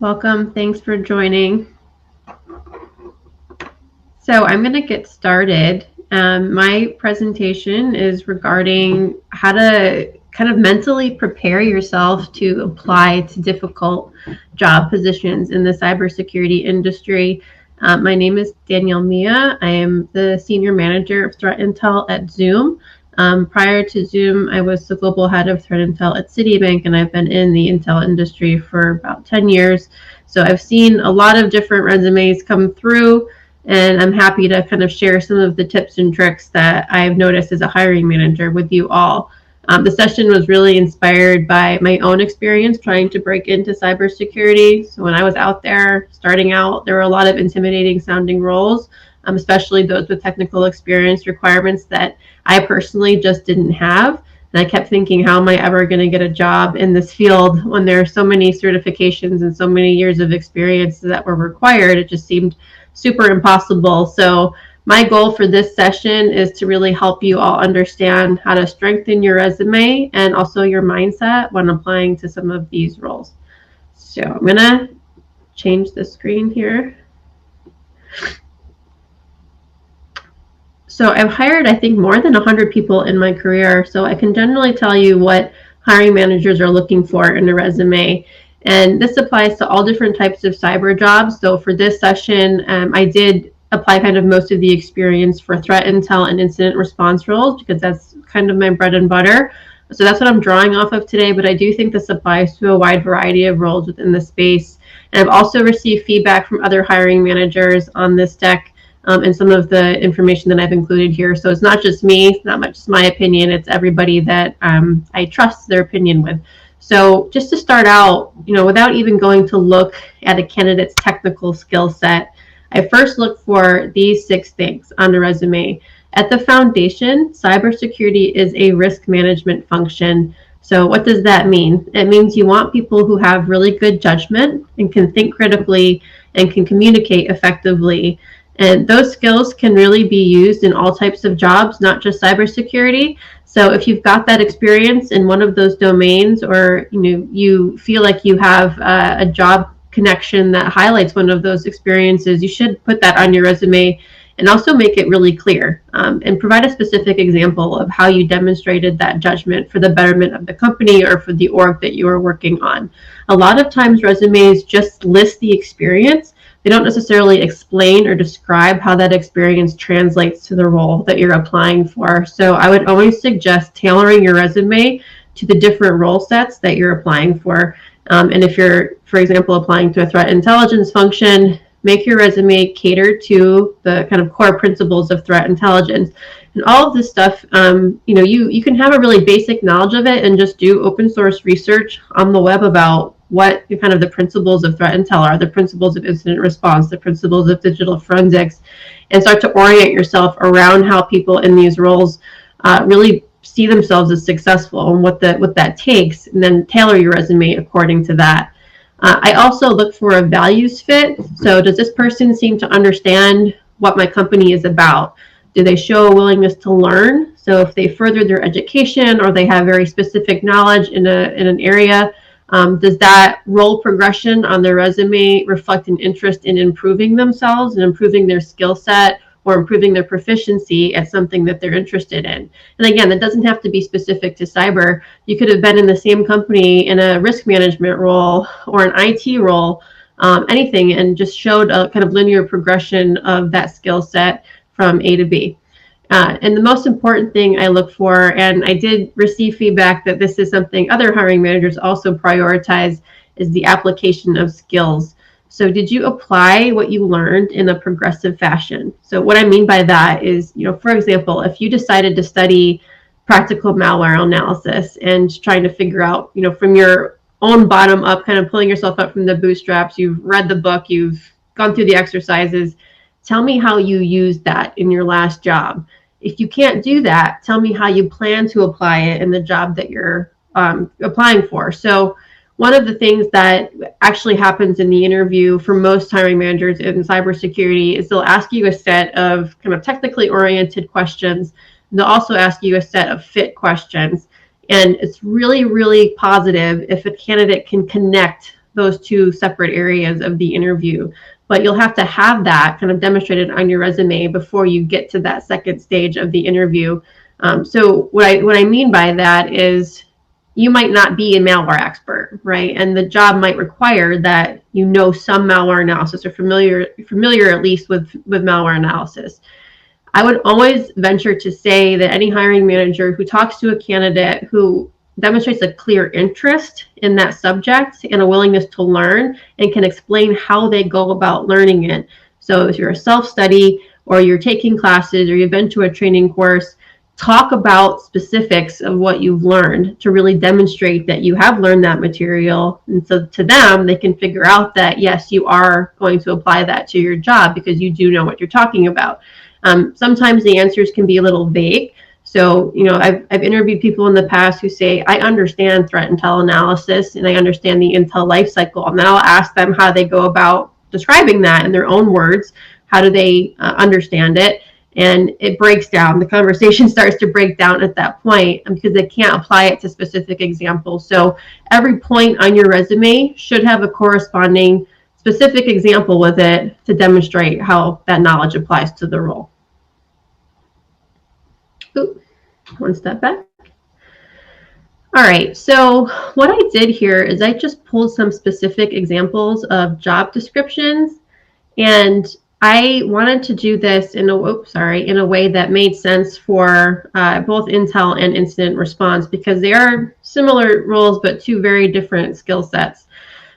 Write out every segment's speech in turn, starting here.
Welcome. Thanks for joining. So I'm going to get started. My presentation is regarding how to kind of mentally prepare yourself to apply to difficult job positions in the cybersecurity industry. My name is Danielle Meah. I am the Senior Manager of Threat Intel at Zoom. Prior to Zoom, I was the Global Head of Threat Intel at Citibank, and I've been in the Intel industry for about 10 years. So I've seen a lot of different resumes come through, and I'm happy to kind of share some of the tips and tricks that I've noticed as a hiring manager with you all. The session was really inspired by my own experience trying to break into cybersecurity. So when I was out there starting out, there were a lot of intimidating sounding roles, especially those with technical experience requirements that I personally just didn't have. And I kept thinking, how am I ever going to get a job in this field when there are so many certifications and so many years of experience that were required? It just seemed super impossible. So my goal for this session is to really help you all understand how to strengthen your resume and also your mindset when applying to some of these roles. So I'm going to change the screen here. So I've hired, I think, more than 100 people in my career. So I can generally tell you what hiring managers are looking for in a resume. And this applies to all different types of cyber jobs. So for this session, I did apply kind of most of the experience for threat intel and incident response roles because that's kind of my bread and butter. So that's what I'm drawing off of today, but I do think this applies to a wide variety of roles within the space. And I've also received feedback from other hiring managers on this deck and some of the information that I've included here. So it's not just me, it's not just my opinion, it's everybody that I trust their opinion with. So just to start out, without even going to look at a candidate's technical skill set, I first look for these 6 things on the resume. At the foundation, cybersecurity is a risk management function. So what does that mean? It means you want people who have really good judgment and can think critically and can communicate effectively. And those skills can really be used in all types of jobs, not just cybersecurity. So if you've got that experience in one of those domains, or you feel like you have a job connection that highlights one of those experiences, you should put that on your resume and also make it really clear and provide a specific example of how you demonstrated that judgment for the betterment of the company or for the org that you are working on. A lot of times resumes just list the experience. They don't necessarily explain or describe how that experience translates to the role that you're applying for. So I would always suggest tailoring your resume to the different role sets that you're applying for. And if you're, for example, applying to a threat intelligence function, make your resume cater to the kind of core principles of threat intelligence. And all of this stuff, you can have a really basic knowledge of it and just do open source research on the web about what kind of the principles of threat intel are, the principles of incident response, the principles of digital forensics, and start to orient yourself around how people in these roles really see themselves as successful and what that takes, and then tailor your resume according to that. I also look for a values fit. So does this person seem to understand what my company is about? Do they show a willingness to learn? So if they further their education or they have very specific knowledge in an area, does that role progression on their resume reflect an interest in improving themselves and improving their skill set or improving their proficiency at something that they're interested in? And again, that doesn't have to be specific to cyber. You could have been in the same company in a risk management role or an IT role, anything, and just showed a kind of linear progression of that skill set from A to B. And the most important thing I look for, and I did receive feedback that this is something other hiring managers also prioritize, is the application of skills. So did you apply what you learned in a progressive fashion? So what I mean by that is, for example, if you decided to study practical malware analysis and trying to figure out, from your own bottom up, kind of pulling yourself up from the bootstraps, you've read the book, you've gone through the exercises, tell me how you used that in your last job. If you can't do that, tell me how you plan to apply it in the job that you're applying for. So one of the things that actually happens in the interview for most hiring managers in cybersecurity is they'll ask you a set of kind of technically oriented questions. They'll also ask you a set of fit questions. And it's really, really positive if a candidate can connect those two separate areas of the interview. But you'll have to have that kind of demonstrated on your resume before you get to that second stage of the interview. So what I mean by that is you might not be a malware expert, right? And the job might require that you know some malware analysis or familiar at least with malware analysis. I would always venture to say that any hiring manager who talks to a candidate who demonstrates a clear interest in that subject and a willingness to learn and can explain how they go about learning it. So if you're a self-study or you're taking classes or you've been to a training course, talk about specifics of what you've learned to really demonstrate that you have learned that material. And so to them, they can figure out that, yes, you are going to apply that to your job because you do know what you're talking about. Sometimes the answers can be a little vague. So, I've interviewed people in the past who say, I understand threat intel analysis and I understand the intel lifecycle. And then I'll ask them how they go about describing that in their own words. How do they understand it? And it breaks down. The conversation starts to break down at that point because they can't apply it to specific examples. So every point on your resume should have a corresponding specific example with it to demonstrate how that knowledge applies to the role. Ooh, one step back. All right, so what I did here is I just pulled some specific examples of job descriptions, and I wanted to do this in a way that made sense for both intel and incident response because they are similar roles but two very different skill sets.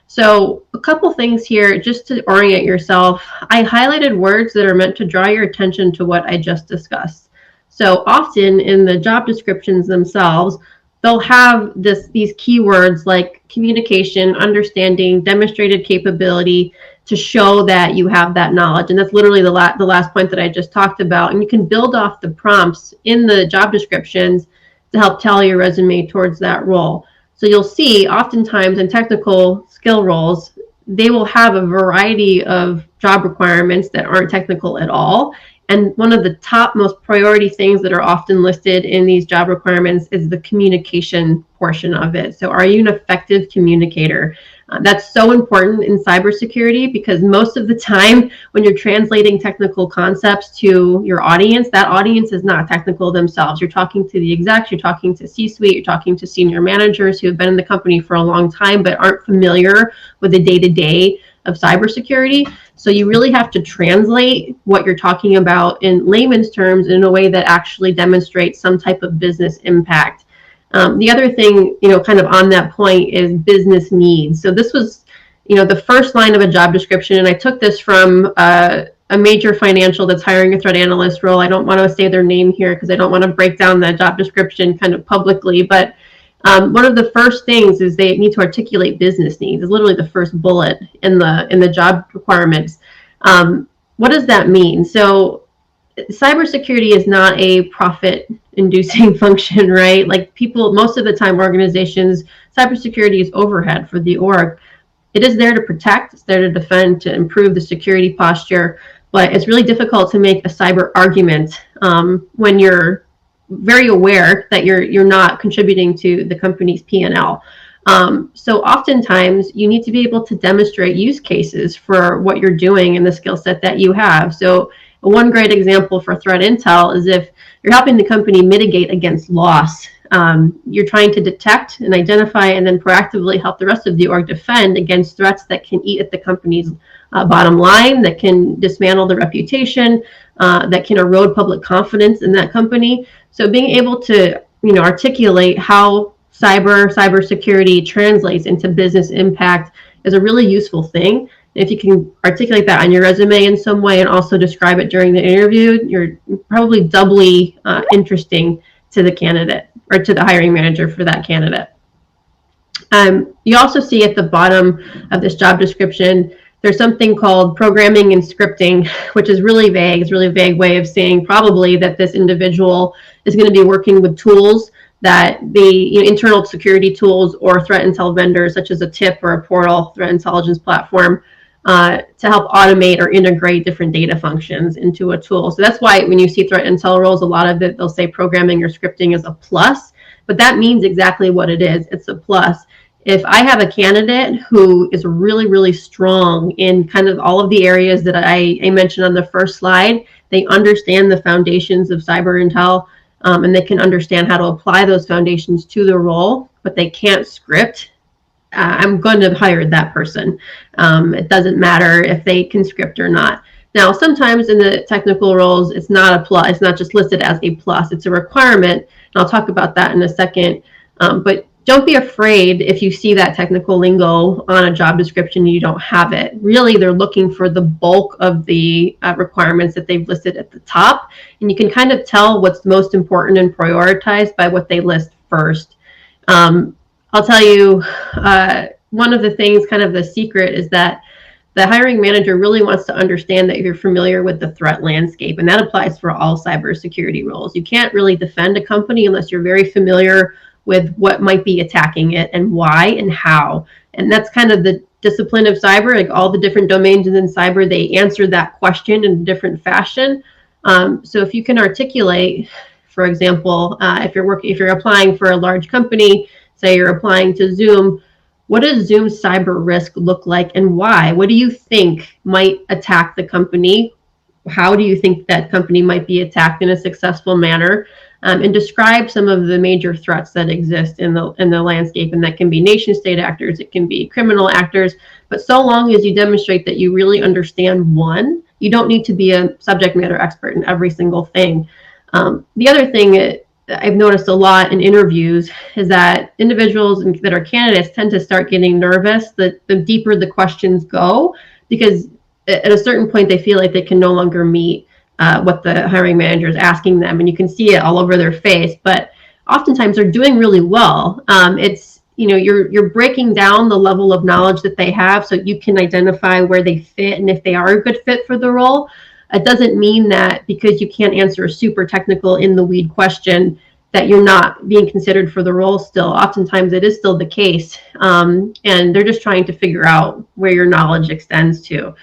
So a couple things here just to orient yourself. I highlighted words that are meant to draw your attention to what I just discussed. So often in the job descriptions themselves, they'll have these keywords like communication, understanding, demonstrated capability to show that you have that knowledge. And that's literally the last point that I just talked about. And you can build off the prompts in the job descriptions to help tailor your resume towards that role. So you'll see oftentimes in technical skill roles, they will have a variety of job requirements that aren't technical at all. And one of the top most priority things that are often listed in these job requirements is the communication portion of it. So are you an effective communicator? That's so important in cybersecurity because most of the time when you're translating technical concepts to your audience, that audience is not technical themselves. You're talking to the execs, you're talking to C-suite, you're talking to senior managers who have been in the company for a long time but aren't familiar with the day-to-day of cybersecurity. So you really have to translate what you're talking about in layman's terms in a way that actually demonstrates some type of business impact. The other thing, kind of on that point is business needs. So this was, the first line of a job description, and I took this from a major financial that's hiring a threat analyst role. I don't want to say their name here because I don't want to break down that job description kind of publicly, but one of the first things is they need to articulate business needs. It's literally the first bullet in the job requirements. What does that mean? So cybersecurity is not a profit-inducing function, right? Like most of the time, organizations, cybersecurity is overhead for the org. It is there to protect, it's there to defend, to improve the security posture, but it's really difficult to make a cyber argument when you're very aware that you're not contributing to the company's P&L. So oftentimes you need to be able to demonstrate use cases for what you're doing and the skill set that you have. So one great example for threat intel is if you're helping the company mitigate against loss. You're trying to detect and identify and then proactively help the rest of the org defend against threats that can eat at the company's bottom line, that can dismantle the reputation, that can erode public confidence in that company. So being able to articulate how cybersecurity translates into business impact is a really useful thing. If you can articulate that on your resume in some way and also describe it during the interview, you're probably doubly interesting to the candidate or to the hiring manager for that candidate. You also see at the bottom of this job description, there's something called programming and scripting, which is really vague. It's a really vague way of saying probably that this individual is going to be working with tools that the internal security tools or threat intel vendors, such as a TIP or a portal threat intelligence platform, to help automate or integrate different data functions into a tool. So that's why when you see threat intel roles, a lot of it, they'll say programming or scripting is a plus, but that means exactly what it is. It's a plus. If I have a candidate who is really, really strong in kind of all of the areas that I mentioned on the first slide, they understand the foundations of cyber intel, and they can understand how to apply those foundations to the role, but they can't script, I'm going to hire that person. It doesn't matter if they can script or not. Now, sometimes in the technical roles, it's not a plus. It's not just listed as a plus. It's a requirement. And I'll talk about that in a second. But don't be afraid if you see that technical lingo on a job description and you don't have it. Really, they're looking for the bulk of the requirements that they've listed at the top. And you can kind of tell what's most important and prioritized by what they list first. I'll tell you, one of the things, kind of the secret, is that the hiring manager really wants to understand that you're familiar with the threat landscape, and that applies for all cybersecurity roles. You can't really defend a company unless you're very familiar with what might be attacking it and why and how. And that's kind of the discipline of cyber. Like all the different domains in cyber, they answer that question in a different fashion. So if you can articulate, for example, if you're applying for a large company, say you're applying to Zoom, what does Zoom's cyber risk look like and why? What do you think might attack the company? How do you think that company might be attacked in a successful manner? And describe some of the major threats that exist in the landscape, and that can be nation state actors, it can be criminal actors, but so long as you demonstrate that you really understand one, you don't need to be a subject matter expert in every single thing. The other thing I've noticed a lot in interviews is that individuals that are candidates tend to start getting nervous the deeper the questions go, because at a certain point they feel like they can no longer meet what the hiring manager is asking them, and you can see it all over their face. But oftentimes they're doing really well. It's, you're breaking down the level of knowledge that they have so you can identify where they fit and if they are a good fit for the role. It doesn't mean that because you can't answer a super technical in the weed question that you're not being considered for the role still. Oftentimes it is still the case. And they're just trying to figure out where your knowledge extends to.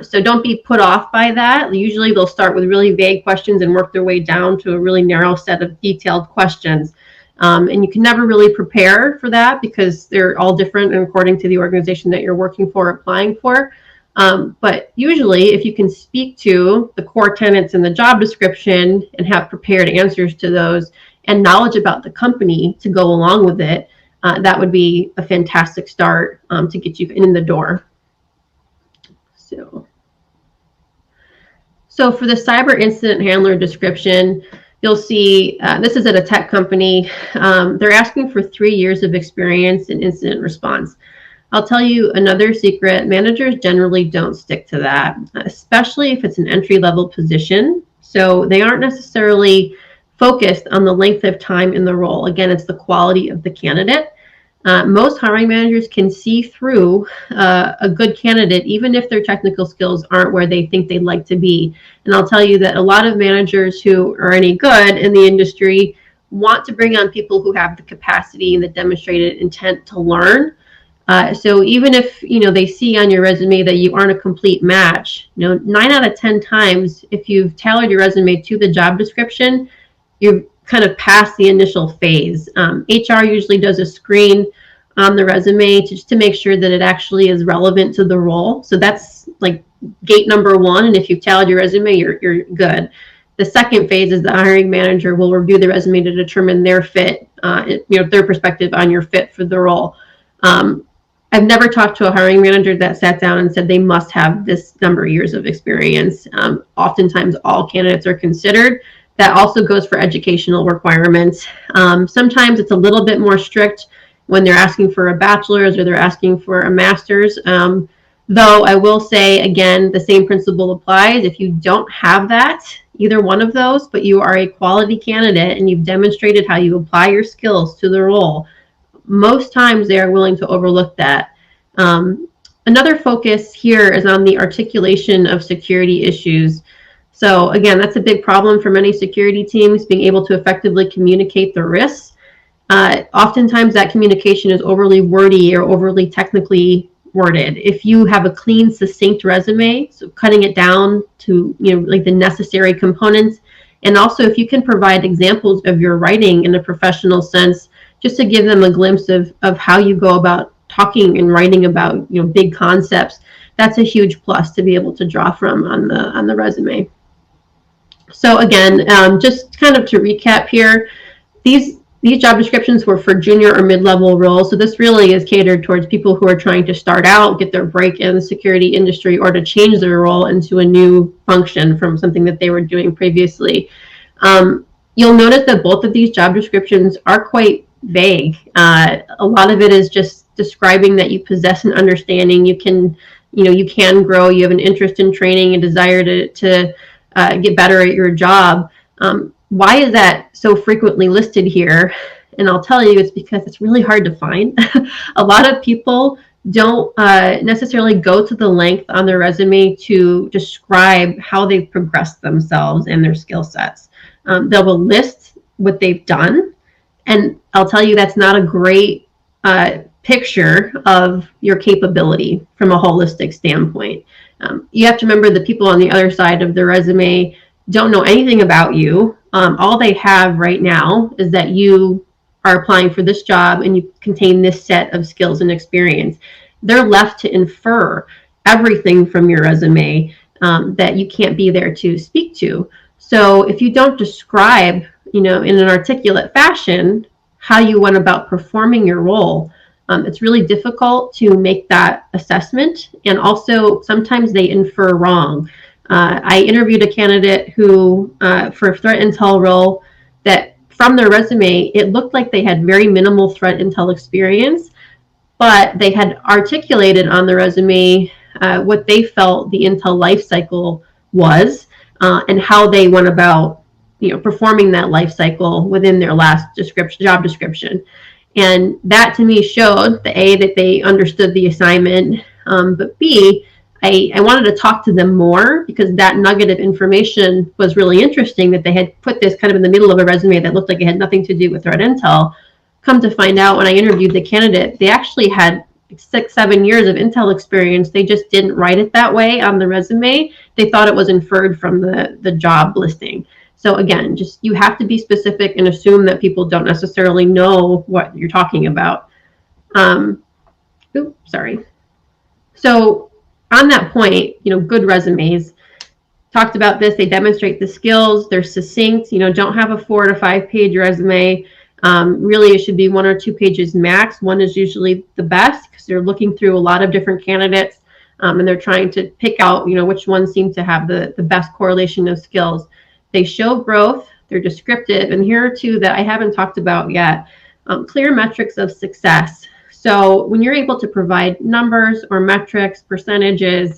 So don't be put off by that. Usually they'll start with really vague questions and work their way down to a really narrow set of detailed questions. And you can never really prepare for that because they're all different and according to the organization that you're working for, applying for. But usually if you can speak to the core tenets in the job description and have prepared answers to those and knowledge about the company to go along with it, that would be a fantastic start to get you in the door. So for the cyber incident handler description, you'll see this is at a tech company. They're asking for 3 years of experience in incident response. I'll tell you another secret. Managers generally don't stick to that, especially if it's an entry-level position. So they aren't necessarily focused on the length of time in the role. Again, it's the quality of the candidate. Most hiring managers can see through a good candidate, even if their technical skills aren't where they think they'd like to be. And I'll tell you that a lot of managers who are any good in the industry want to bring on people who have the capacity and the demonstrated intent to learn. So even if they see on your resume that you aren't a complete match, 9 out of 10 times, if you've tailored your resume to the job description, you've kind of past the initial phase. HR usually does a screen on the resume just to make sure that it actually is relevant to the role. So that's like gate number 1. And if you've tailored your resume, you're good. The second phase is the hiring manager will review the resume to determine their fit, their perspective on your fit for the role. I've never talked to a hiring manager that sat down and said they must have this number of years of experience. Oftentimes all candidates are considered. That also goes for educational requirements. Sometimes it's a little bit more strict when they're asking for a bachelor's or they're asking for a master's. Though I will say, again, the same principle applies. If you don't have that, either one of those, but you are a quality candidate and you've demonstrated how you apply your skills to the role, most times they are willing to overlook that. Another focus here is on the articulation of security issues. So again, that's a big problem for many security teams, being able to effectively communicate the risks. Oftentimes that communication is overly wordy or overly technically worded. If you have a clean, succinct resume, so cutting it down to like the necessary components, and also if you can provide examples of your writing in a professional sense just to give them a glimpse of how you go about talking and writing about big concepts. That's a huge plus to be able to draw from on the resume. So again, just kind of to recap here, these job descriptions were for junior or mid-level roles. So this really is catered towards people who are trying to start out, get their break in the security industry, or to change their role into a new function from something that they were doing previously. You'll notice that both of these job descriptions are quite vague. A lot of it is just describing that you possess an understanding, you can grow, you have an interest in training, a desire to get better at your job. Why is that so frequently listed here? And I'll tell you, it's because it's really hard to find. A lot of people don't necessarily go to the length on their resume to describe how they've progressed themselves and their skill sets. They will list what they've done, and I'll tell you that's not a great picture of your capability from a holistic standpoint. You have to remember the people on the other side of the resume don't know anything about you. All they have right now is that you are applying for this job and you contain this set of skills and experience. They're left to infer everything from your resume that you can't be there to speak to. So if you don't describe, in an articulate fashion how you went about performing your role, it's really difficult to make that assessment. And also sometimes they infer wrong. I interviewed a candidate who, for a threat intel role, that from their resume, it looked like they had very minimal threat intel experience, but they had articulated on the resume what they felt the intel life cycle was, and how they went about, performing that life cycle within their last job description. And that to me showed that they understood the assignment, but B, I wanted to talk to them more because that nugget of information was really interesting, that they had put this kind of in the middle of a resume that looked like it had nothing to do with threat intel. Come to find out, when I interviewed the candidate, they actually had 6-7 years of intel experience. They just didn't write it that way on the resume. They thought it was inferred from the job listing. So again, just you have to be specific and assume that people don't necessarily know what you're talking about. So on that point, good resumes, talked about this, they demonstrate the skills, they're succinct, don't have a 4 to 5 page resume. Really, it should be 1 or 2 pages max. 1 is usually the best because they're looking through a lot of different candidates, and they're trying to pick out, which ones seem to have the best correlation of skills. They show growth, they're descriptive, and here are 2 that I haven't talked about yet. Clear metrics of success. So when you're able to provide numbers or metrics, percentages,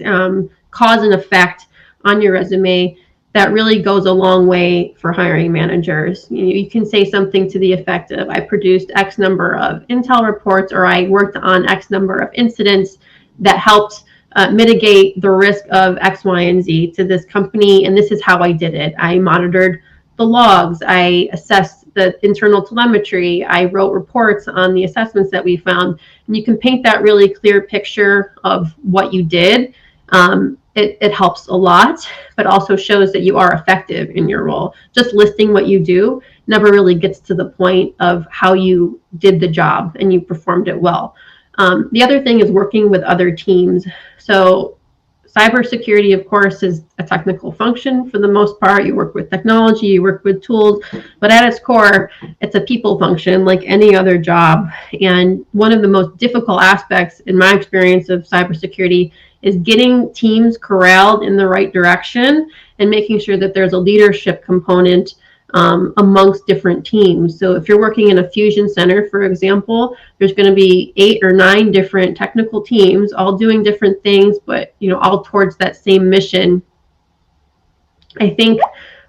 cause and effect on your resume, that really goes a long way for hiring managers. You can say something to the effect of, I produced X number of intel reports, or I worked on X number of incidents that helped mitigate the risk of X, Y, and Z to this company, and this is how I did it. I monitored the logs, I assessed the internal telemetry, I wrote reports on the assessments that we found, and you can paint that really clear picture of what you did. It helps a lot, but also shows that you are effective in your role. Just listing what you do never really gets to the point of how you did the job and you performed it well. The other thing is working with other teams. So cybersecurity, of course, is a technical function for the most part. You work with technology, you work with tools, but at its core, it's a people function like any other job. And one of the most difficult aspects, in my experience, of cybersecurity is getting teams corralled in the right direction and making sure that there's a leadership component amongst different teams. So if you're working in a fusion center, for example, there's going to be 8 or 9 different technical teams all doing different things, but all towards that same mission. I think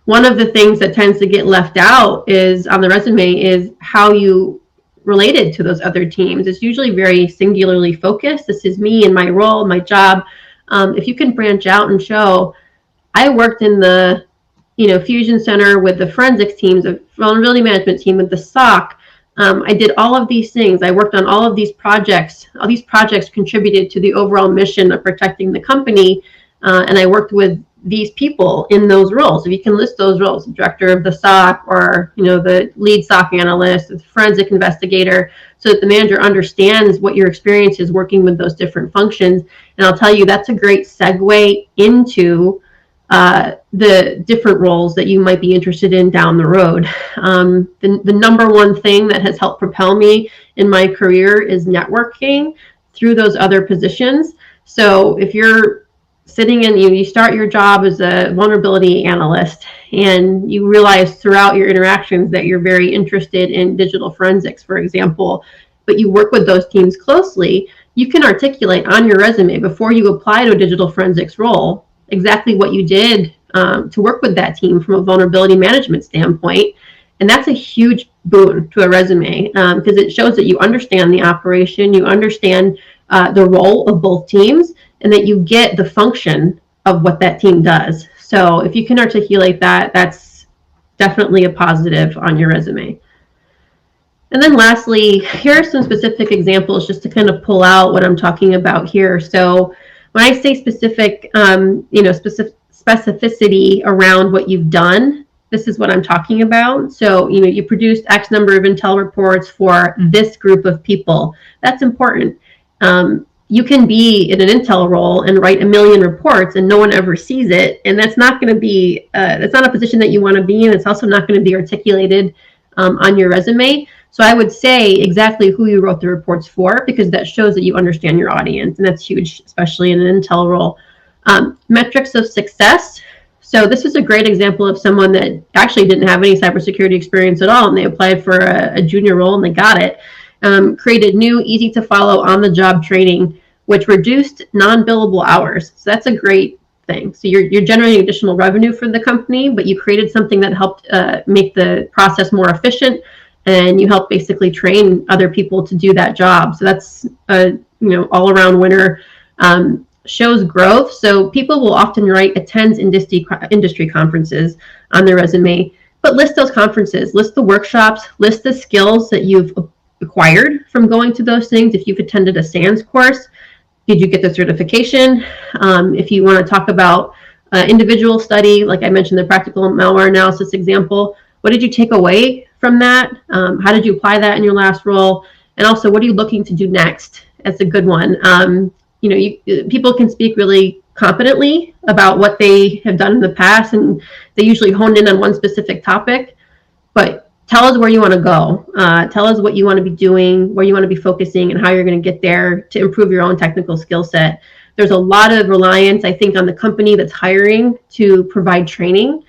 one of the things that tends to get left out is on the resume is how you related to those other teams. It's usually very singularly focused. This is me and my role, my job. If you can branch out and show, I worked in the fusion center with the forensics teams, a vulnerability management team with the SOC. I did all of these things. I worked on all of these projects. All these projects contributed to the overall mission of protecting the company. And I worked with these people in those roles. If you can list those roles, director of the SOC, or the lead SOC analyst, the forensic investigator, so that the manager understands what your experience is working with those different functions. And I'll tell you, that's a great segue into the different roles that you might be interested in down the road. The number one thing that has helped propel me in my career is networking through those other positions. So if you're sitting in, you start your job as a vulnerability analyst, and you realize throughout your interactions that you're very interested in digital forensics, for example, but you work with those teams closely, you can articulate on your resume before you apply to a digital forensics role exactly what you did to work with that team from a vulnerability management standpoint. And that's a huge boon to a resume, because it shows that you understand the operation, you understand the role of both teams, and that you get the function of what that team does. So if you can articulate that, that's definitely a positive on your resume. And then lastly, here are some specific examples just to kind of pull out what I'm talking about here. So when I say specific, specificity around what you've done, this is what I'm talking about. So, you produced X number of intel reports for this group of people. That's important. You can be in an intel role and write 1 million reports and no one ever sees it. And that's not going to be, that's not a position that you want to be in. It's also not going to be articulated on your resume. So I would say exactly who you wrote the reports for, because that shows that you understand your audience. And that's huge, especially in an intel role. Metrics of success. So this is a great example of someone that actually didn't have any cybersecurity experience at all, and they applied for a junior role and they got it. Created new, easy to follow on-the-job training, which reduced non-billable hours. So that's a great thing. So you're generating additional revenue for the company, but you created something that helped make the process more efficient, and you help basically train other people to do that job. So that's a all-around winner. Shows growth. So people will often write attends industry conferences on their resume, but list those conferences, list the workshops, list the skills that you've acquired from going to those things. If you've attended a SANS course, did you get the certification? If you want to talk about individual study, like I mentioned, the practical malware analysis example, what did you take away from that? How did you apply that in your last role? And also, what are you looking to do next? That's a good one. People can speak really competently about what they have done in the past, and they usually hone in on one specific topic. But tell us where you want to go. Tell us what you want to be doing, where you want to be focusing, and how you're going to get there to improve your own technical skill set. There's a lot of reliance, I think, on the company that's hiring to provide training,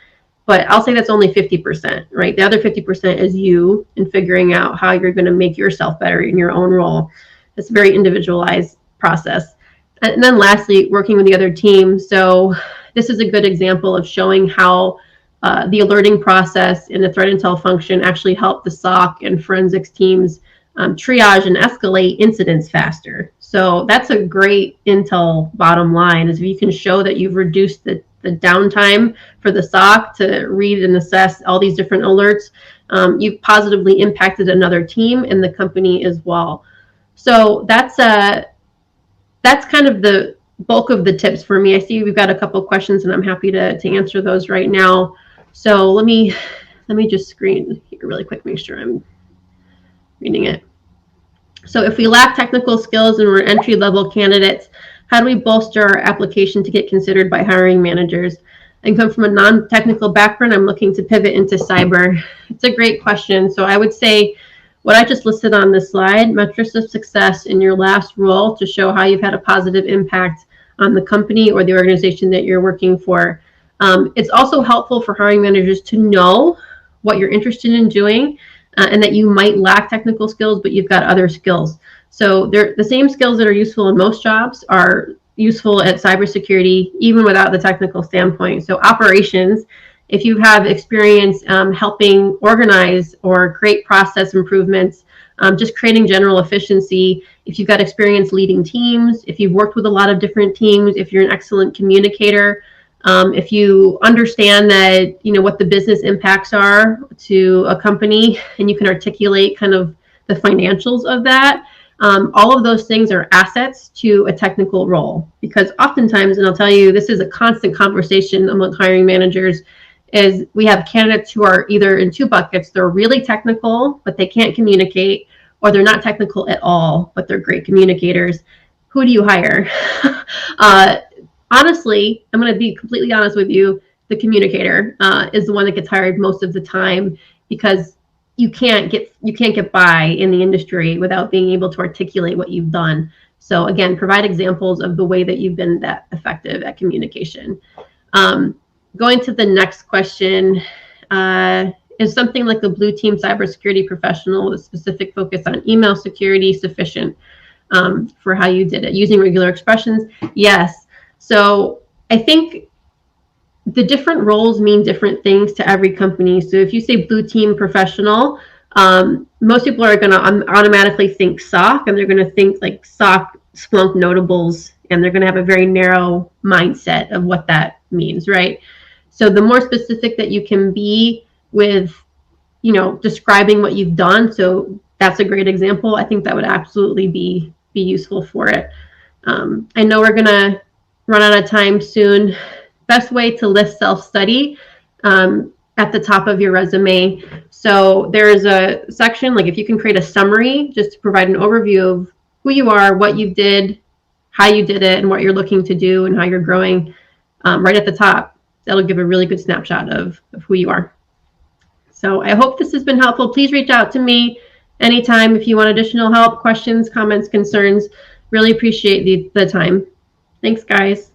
but I'll say that's only 50%, right? The other 50% is you in figuring out how you're going to make yourself better in your own role. It's a very individualized process. And then lastly, working with the other team. So this is a good example of showing how the alerting process in the threat intel function actually helped the SOC and forensics teams triage and escalate incidents faster. So that's a great intel bottom line, is if you can show that you've reduced the downtime for the SOC to read and assess all these different alerts, you've positively impacted another team and the company as well. So that's kind of the bulk of the tips for me. I see we've got a couple of questions, and I'm happy to answer those right now. So let me just screen here really quick, make sure I'm reading it. So if we lack technical skills and we're entry-level candidates, how do we bolster our application to get considered by hiring managers? I come from a non-technical background. I'm looking to pivot into cyber. It's a great question. So I would say what I just listed on this slide, metrics of success in your last role to show how you've had a positive impact on the company or the organization that you're working for. It's also helpful for hiring managers to know what you're interested in doing and that you might lack technical skills, but you've got other skills. So the same skills that are useful in most jobs are useful at cybersecurity, even without the technical standpoint. So operations, if you have experience helping organize or create process improvements, just creating general efficiency, if you've got experience leading teams, if you've worked with a lot of different teams, if you're an excellent communicator, if you understand that, what the business impacts are to a company and you can articulate kind of the financials of that, All of those things are assets to a technical role, because oftentimes, and I'll tell you, this is a constant conversation among hiring managers, is we have candidates who are either in two buckets. They're really technical, but they can't communicate, or they're not technical at all, but they're great communicators. Who do you hire? Honestly, I'm going to be completely honest with you. The communicator is the one that gets hired most of the time, because you can't get by in the industry without being able to articulate what you've done. So again, provide examples of the way that you've been that effective at communication. Going to the next question, is something like a blue team cybersecurity professional with a specific focus on email security sufficient for how you did it? Using regular expressions? Yes. So I think the different roles mean different things to every company. So if you say blue team professional, most people are going to automatically think SOC, and they're going to think like SOC, Splunk notables, and they're going to have a very narrow mindset of what that means, right? So the more specific that you can be with, describing what you've done. So that's a great example. I think that would absolutely be useful for it. I know we're going to run out of time soon. Best way to list self-study at the top of your resume. So there's a section, like if you can create a summary, just to provide an overview of who you are, what you did, how you did it, and what you're looking to do, and how you're growing right at the top. That'll give a really good snapshot of who you are. So I hope this has been helpful. Please reach out to me anytime if you want additional help, questions, comments, concerns. Really appreciate the time. Thanks, guys.